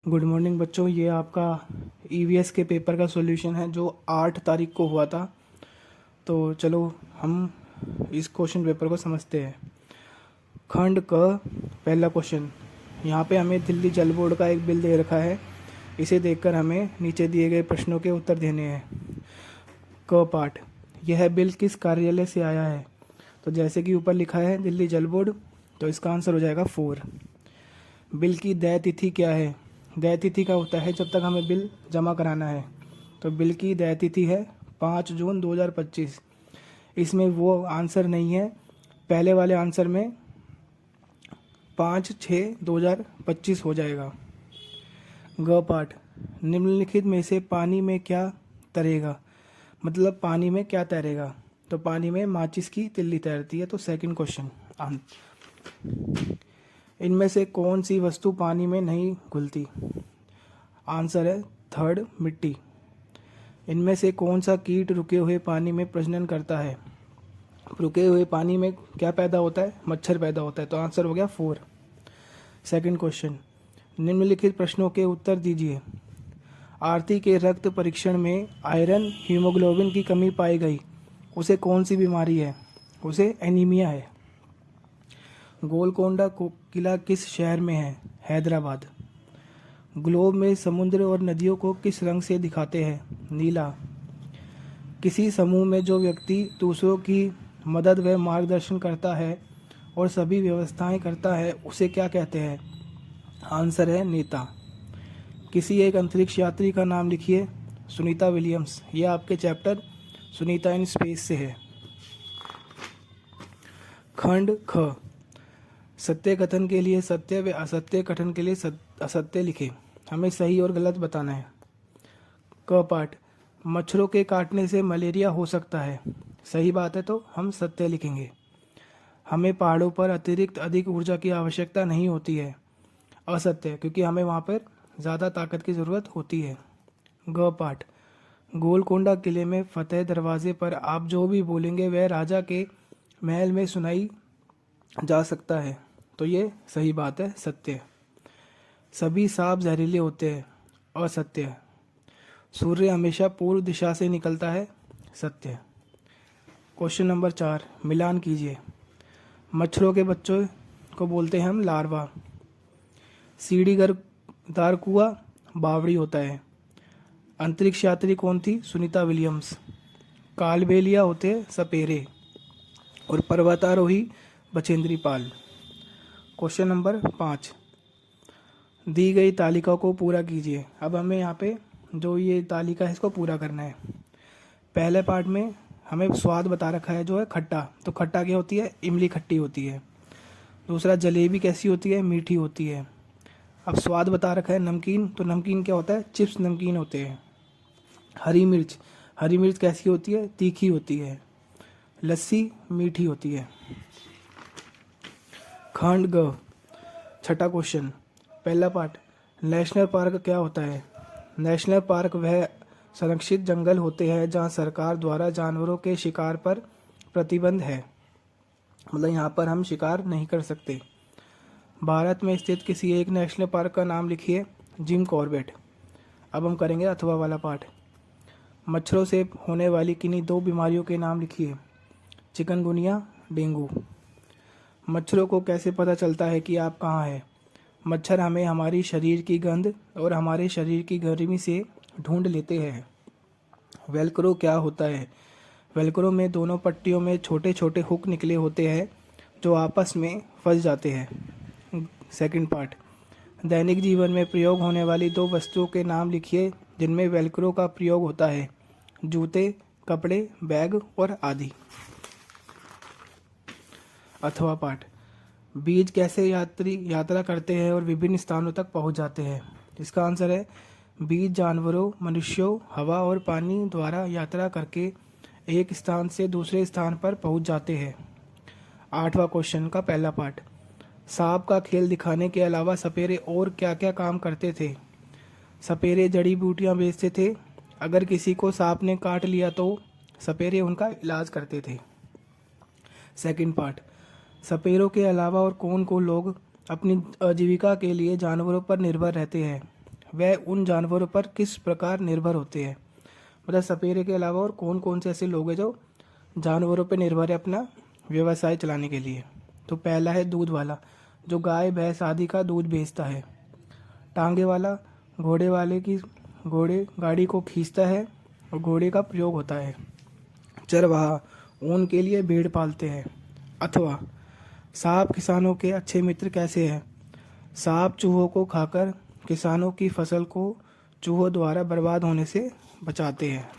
Good morning बच्चों। ये आपका ईवीएस के पेपर का सॉल्यूशन है जो 8 तारीख को हुआ था। तो चलो हम इस क्वेश्चन पेपर को समझते हैं। खंड क पहला क्वेश्चन। यहाँ पे हमें दिल्ली जल बोर्ड का एक बिल दे रखा है। इसे देखकर हमें नीचे दिए गए प्रश्नों के उत्तर देने हैं। क पार्ट, यह बिल किस कार्यालय से आया है? तो जैसे कि ऊपर लिखा है दिल्ली जल बोर्ड, तो इसका आंसर हो जाएगा 4। बिल की देय तिथि क्या है? देय तिथि का होता है जब तक हमें बिल जमा कराना है। तो बिल की देय तिथि है 5 जून 2025। इसमें वो आंसर नहीं है, पहले वाले आंसर में 5/6/2025 हो जाएगा। ग पार्ट, निम्नलिखित में से पानी में क्या तैरेगा? मतलब पानी में क्या तैरेगा? तो पानी में माचिस की तिल्ली तैरती है। तो सेकंड क्वेश्चन, इनमें से कौन सी वस्तु पानी में नहीं घुलती? आंसर है थर्ड, मिट्टी। इनमें से कौन सा कीट रुके हुए पानी में प्रजनन करता है? रुके हुए पानी में क्या पैदा होता है? मच्छर पैदा होता है। तो आंसर हो गया 4। सेकंड क्वेश्चन, निम्नलिखित प्रश्नों के उत्तर दीजिए। आरती के रक्त परीक्षण में आयरन हीमोग्लोबिन की कमी पाई गई, उसे कौन सी बीमारी है? उसे एनीमिया है। गोलकोंडा किला किस शहर में है? हैदराबाद। ग्लोब में समुद्र और नदियों को किस रंग से दिखाते हैं? नीला। किसी समूह में जो व्यक्ति दूसरों की मदद व मार्गदर्शन करता है और सभी व्यवस्थाएं करता है, उसे क्या कहते हैं? आंसर है नेता। किसी एक अंतरिक्ष यात्री का नाम लिखिए। सुनीता विलियम्स। यह आपके चैप्टर सुनीता इन स्पेस से है। खंड ख, सत्य कथन के लिए सत्य व असत्य कथन के लिए असत्य लिखें। हमें सही और गलत बताना है। क पार्ट, मच्छरों के काटने से मलेरिया हो सकता है। सही बात है, तो हम सत्य लिखेंगे। हमें पहाड़ों पर अतिरिक्त अधिक ऊर्जा की आवश्यकता नहीं होती है। असत्य, क्योंकि हमें वहाँ पर ज़्यादा ताकत की ज़रूरत होती है। ग पार्ट, गोलकोंडा किले में फतेह दरवाजे पर आप जो भी बोलेंगे वह राजा के महल में सुनाई जा सकता है। तो ये सही बात है, सत्य। सभी सांप जहरीले होते हैं। असत्य। सूर्य हमेशा पूर्व दिशा से निकलता है। सत्य। क्वेश्चन नंबर 4, मिलान कीजिए। मच्छरों के बच्चों को बोलते हैं हम लार्वा। सीढ़ीदार कुआं बावड़ी होता है। अंतरिक्ष यात्री कौन थी? सुनीता विलियम्स। कालबेलिया होते हैं सपेरे। और पर्वतारोही बचेंद्री पाल। क्वेश्चन नंबर 5, दी गई तालिका को पूरा कीजिए। अब हमें यहाँ पे जो ये तालिका है इसको पूरा करना है। पहले पार्ट में हमें स्वाद बता रखा है जो है खट्टा। तो खट्टा क्या होती है? इमली खट्टी होती है। दूसरा, जलेबी कैसी होती है? मीठी होती है। अब स्वाद बता रखा है नमकीन। तो नमकीन क्या होता है? चिप्स नमकीन होते हैं। हरी मिर्च, हरी मिर्च कैसी होती है? तीखी होती है। लस्सी मीठी होती है। खंड ग, छठा क्वेश्चन, पहला पार्ट, नेशनल पार्क क्या होता है? नेशनल पार्क वह संरक्षित जंगल होते हैं जहां सरकार द्वारा जानवरों के शिकार पर प्रतिबंध है। मतलब यहाँ पर हम शिकार नहीं कर सकते। भारत में स्थित किसी एक नेशनल पार्क का नाम लिखिए। Jim Corbett. अब हम करेंगे अथवा वाला पार्ट। मच्छरों से होने वाली किन्हीं 2 बीमारियों के नाम लिखिए। Chikungunya, dengue. मच्छरों को कैसे पता चलता है कि आप कहाँ हैं? मच्छर हमें हमारी शरीर की गंध और हमारे शरीर की गर्मी से ढूंढ लेते हैं। वेलक्रो क्या होता है? वेलक्रो में दोनों पट्टियों में छोटे छोटे हुक निकले होते हैं जो आपस में फंस जाते हैं। सेकंड पार्ट, दैनिक जीवन में प्रयोग होने वाली 2 वस्तुओं के नाम लिखिए जिनमें वेलक्रो का प्रयोग होता है। जूते, कपड़े, बैग और आदि। अथवा पाठ, बीज कैसे यात्रा करते हैं और विभिन्न स्थानों तक पहुंच जाते हैं? इसका आंसर है बीज जानवरों, मनुष्यों, हवा और पानी द्वारा यात्रा करके एक स्थान से दूसरे स्थान पर पहुंच जाते हैं। 8वां क्वेश्चन का पहला पार्ट, सांप का खेल दिखाने के अलावा सपेरे और क्या क्या काम करते थे? सपेरे जड़ी बूटियां बेचते थे। अगर किसी को सांप ने काट लिया तो सपेरे उनका इलाज करते थे। सेकंड पार्ट, सपेरों के अलावा और कौन लोग अपनी आजीविका के लिए जानवरों पर निर्भर रहते हैं? वह उन जानवरों पर किस प्रकार निर्भर होते हैं। मतलब सपेरे के अलावा और कौन कौन से ऐसे लोग हैं जो जानवरों पर निर्भर है अपना व्यवसाय चलाने के लिए। तो पहला है दूध वाला, जो गाय भैंस आदि का दूध बेचता है। टांगे वाला, घोड़े वाले की घोड़े गाड़ी को खींचता है और घोड़े का प्रयोग होता है। चरवाहा ऊन के लिए भेड़ पालते हैं। अथवा सांप किसानों के अच्छे मित्र कैसे हैं। सांप चूहों को खाकर किसानों की फसल को चूहों द्वारा बर्बाद होने से बचाते हैं।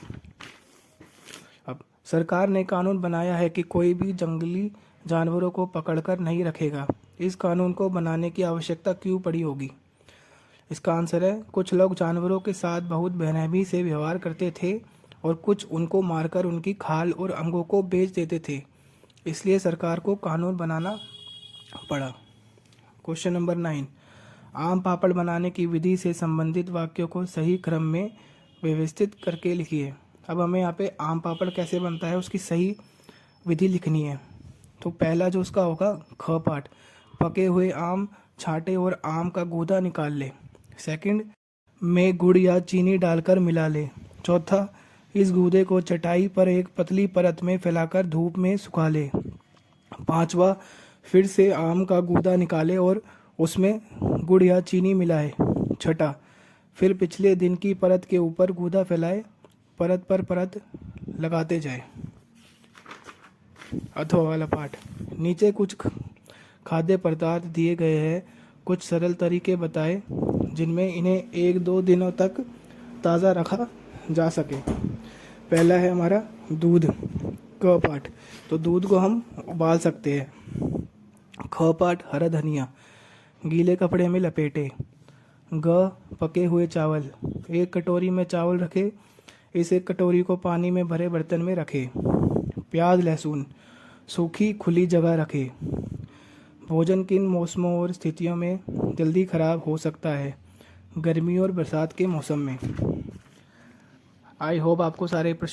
अब सरकार ने कानून बनाया है कि कोई भी जंगली जानवरों को पकड़कर नहीं रखेगा। इस कानून को बनाने की आवश्यकता क्यों पड़ी होगी। इसका आंसर है, कुछ लोग जानवरों के साथ बहुत बेरहमी से व्यवहार करते थे और कुछ उनको मारकर उनकी खाल और अंगों को बेच देते थे, इसलिए सरकार को कानून बनाना पड़ा। क्वेश्चन नंबर 9, आम पापड़ बनाने की विधि से संबंधित वाक्यों को सही क्रम में व्यवस्थित करके लिखिए। अब हमें यहाँ पे आम पापड़ कैसे बनता है उसकी सही विधि लिखनी है। तो पहला जो उसका होगा ख पाठ, पके हुए आम छांटे और आम का गूदा निकाल ले। सेकंड, में गुड़ या चीनी डालकर मिला ले। चौथा, इस गूदे को चटाई पर एक पतली परत में फैलाकर धूप में सुखा ले। पांचवा, फिर से आम का गूदा निकाले और उसमें गुड़ या चीनी मिलाए। छठा, फिर पिछले दिन की परत के ऊपर गूदा फैलाए, परत पर परत लगाते जाए। अथवा वाला पाठ, नीचे कुछ खाद्य पदार्थ दिए गए हैं, कुछ सरल तरीके बताए जिनमें इन्हें 1-2 दिनों तक ताज़ा रखा जा सके। पहला है हमारा दूध। क पाठ, तो दूध को हम उबाल सकते हैं। ख पाठ, हरा धनिया गीले कपड़े में लपेटे। ग, पके हुए चावल, एक कटोरी में चावल रखे, इस एक कटोरी को पानी में भरे बर्तन में रखे। प्याज लहसुन सूखी खुली जगह रखे। भोजन किन मौसमों और स्थितियों में जल्दी खराब हो सकता है। गर्मी और बरसात के मौसम में। आई होप आपको सारे प्रश्न